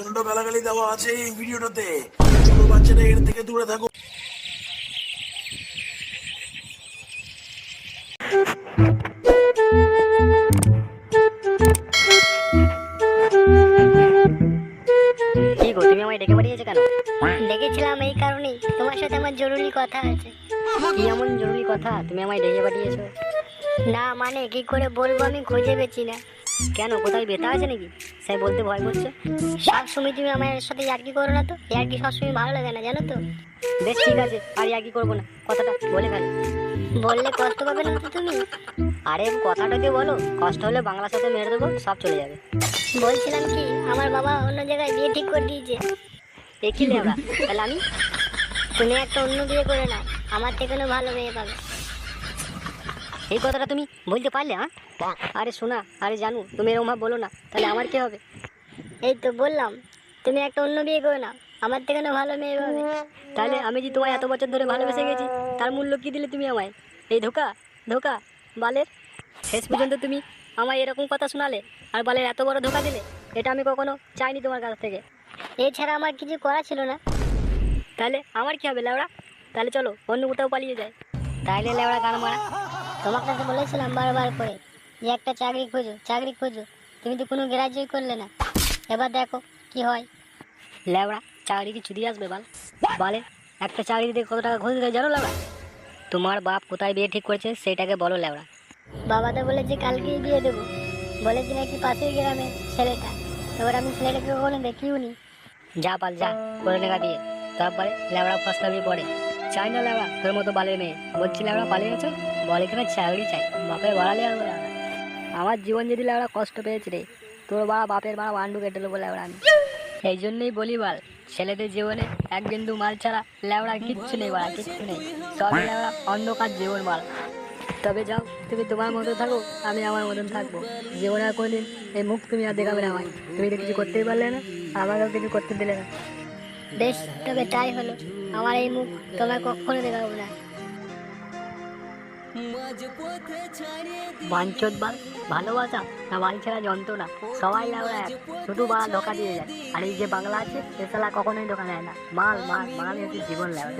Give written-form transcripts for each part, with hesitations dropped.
প্রচন্ড গালাগালি দেওয়া আছে এই ভিডিওটাতে। ছোট বাচ্চারা এর থেকে দূরে থাকো। কি গো, তুমি আমায় ডেকে পাঠিয়েছো কেন? ডেকেছিলাম এই কারণেই, তোমার সাথে আমার জরুরি কথা আছে। কি এমন জরুরি কথা তুমি আমায় ডেকে পাঠিয়েছো? না মানে কি করে বলবো, আমি খুঁজে পেছি না। কেন, কোথায় ব্যথা আছে নাকি? সে বলতে ভয় করছো? সব সময় তুমি আমার সাথে ইয়ার্কি করো না তো, ইয়ার্কি সবসময় ভালো লাগে না জানো তো। বেশ ঠিক আছে, আর কি করবো না, কথাটা বলে ফেলো। বললে কষ্ট পাবে না তো তুমি? আরে কথাটাকে বলো, কষ্ট হলে বাংলার সাথে মেরে দেবো, সব চলে যাবে। বলছিলাম কি, আমার বাবা অন্য জায়গায় বিয়ে ঠিক করে দিয়েছে। এ কি লেবড়া, তাহলে আমি? তুমি একটা অন্য বিয়ে করে নাও, আমার থেকে ভালো মেয়ে পাবে। এই কথাটা তুমি বলতে পারলে? হ্যাঁ, আরে শোনা, আরে জানু, তুমি এরকম ভাবে বলো না, তাহলে আমার কি হবে? এই তো বললাম, তুমি একটা অন্য বিয়ে করে নাও, আমার থেকে ভালো মেয়ে পাবে। তাহলে আমি যে তোমায় এত বছর ধরে ভালোবেসে গেছি, তার মূল্য কি দিলে তুমি আমায়? এই ধোকা, ধোকা বালের। শেষ পর্যন্ত তুমি আমায় এরকম কথা শোনালে, আর বালের এত বড় ধোকা দিলে, এটা আমি কখনো চাইনি তোমার কাছ থেকে। এছাড়া আমার কিছু করা ছিল না। তাহলে আমার কি হবে লেওড়া? তাহলে চলো অন্য কোথাও পালিয়ে যায়। তাইলে লেওড়া গান মারা। তোমার কাছে বলেছিলাম বারবার করে যে একটা চাকরি খোঁজো, চাকরি খোঁজো, তুমি তো কোনো গ্রাহ্যই করলে না। এবার দেখো কি হয়। লেওড়া চাকরি কি চুরি আসবে বাল? বলে একটা চাকরি দিতে কত টাকা খোঁজ জানো লেওড়া? তোমার বাপ কোথায় বিয়ে ঠিক করেছে সেটাকে বলো লেওড়া। বাবা তো বলেছে কালকেই বিয়ে দেবো, বলেছি নাকি পাশের গ্রামে ছেলেটা। এবার আমি ছেলেটাকে কখনো দেখিও নি। যা পাল যা, করে নেগা বিয়ে। তারপরে লেওড়া ফসলাবি পড়ে। চাই না লেওড়া তোর মতো বালের মেয়ে। বলছি লেওড়া পালিয়ে গেছো, বলে কিনা চাকরি চাই, বাপের বাড়ালে আসবে লেওড়া। আমার জীবন যদি লেওড়া কষ্ট পেয়েছে রে, তোর বাবা বাপের বাড়া বান্ডু কেটে নেবো লেওড়া আমি। এই জন্যই বলি বাল, ছেলেদের জীবনে এক বিন্দু মাল ছাড়া লেওড়া কিচ্ছু নেই বাড়া, কিচ্ছু নেই। সবই লেওড়া অন্ধকার জীবন বাল। তবে যাও, তুমি তোমার মতো থাকো, আমি আমার মতন থাকবো। জীবনে আর কোনোদিন এই মুখ তুমি আর দেখাবে না আমায়। তুমি তো কিছু করতেই পারলে না, আমাকেও কিছু করতে দিলে না। বেশ, তবে তাই হলো, আমার এই মুখ তোমার কখনো দেখাবো না। বাঞ্চোদ বাল, ভালোবাসা না বাল ছেড়া যন্ত্রণা, সবাই লেওড়া এক, শুধু বাল ধোকা দিয়ে যায়। আর এই যে বাংলা আছে, এ শালা কখনোই ধোকা নেয় না। মাল মাল মাল হচ্ছে জীবন লেওড়া।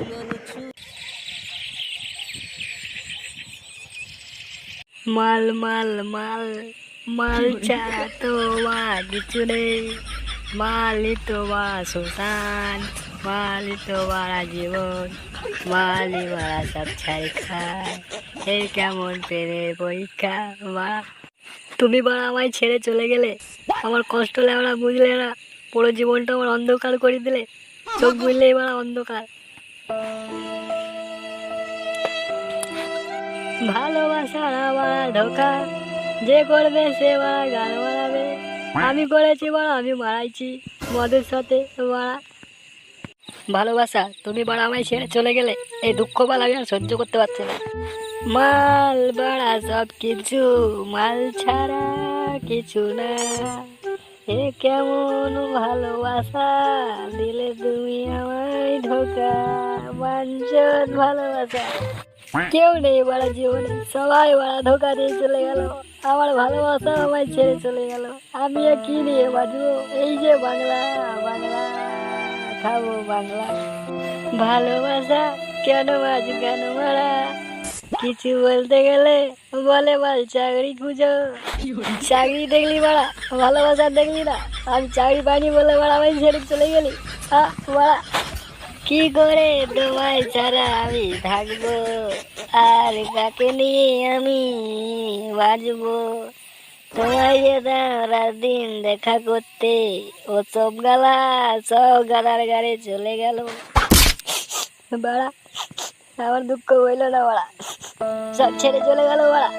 মাল মাল মাল, মাল ছাড়া তো কিছু নেই। মালই তো শ্মশান, মালই তো জীবন, মালই সব ছাই খায়। এই কেমন পেরে পরীক্ষা মা। তুমি আমায় ছেড়ে চলে গেলে, আমার কষ্ট লেওড়া বুঝলে না। পুরো জীবনটা আমার অন্ধকার করে দিলে, চোখ বুঝলেই অন্ধকার। ভালোবাসার আমার ধোকা, যে করবে সে গান মারাবে। আমি করেছি আমি মারাইছি মদের সাথে মারা। ভালোবাসা তুমি আমায় ছেড়ে চলে গেলে, এই দুঃখ আমি আর সহ্য করতে পারছি না। মাল বাড়া সব কিছু, মাল ছাড়া কিছু না। এ কেমন ভালোবাসা দিলে তুমি আমায় ধোকা, বাঞ্চোদ ভালোবাসা। কেউ নেই বাড়া জীবনে, সবাই বাড়া ধোকা দিয়ে চলে গেল। আমার ভালোবাসা আমায় ছেড়ে চলে গেল, আমি আর কি নিয়ে বাঁচবো? এই যে বাংলা, বাংলা খাবো বাংলা। ভালোবাসা কেন আজ কেন মারা? কিছু বলতে গেলে বলে বল চাকরি খুঁজো। চাকরি দেখলি বাড়া, ভালোবাসা দেখলি না। আমি চাকরি পাইনি বলে বাড়া আমায় ছেড়ে চলে গেলি। বাড়া কি করে তোমায় ছাড়া আমি থাকবো, আর কাকে নিয়ে আমি বাঁচবো? তোমায় যেতাম রাত দিন দেখা করতে, ও সব গালা সব গালার গাড়ি চলে গেল। বাড়া আমার দুঃখ হইল না বাড়া, সব ছেড়ে চলে গেল বাড়া।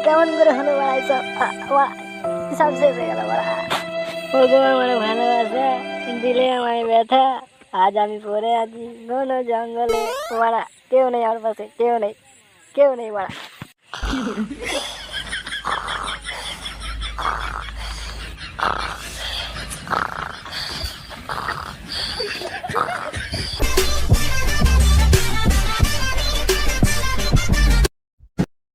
কেমন করে হলো বাড়া, সব সব শেষ হয়ে গেল বাড়া। ও গো আমার ভালোবাসা দিলে আমায় ব্যথা, আজ আমি পড়ে আছি ঘন জঙ্গলে বাড়া। কেউ নেই আমার পাশে, কেউ নেই, কেউ নেই বাড়া।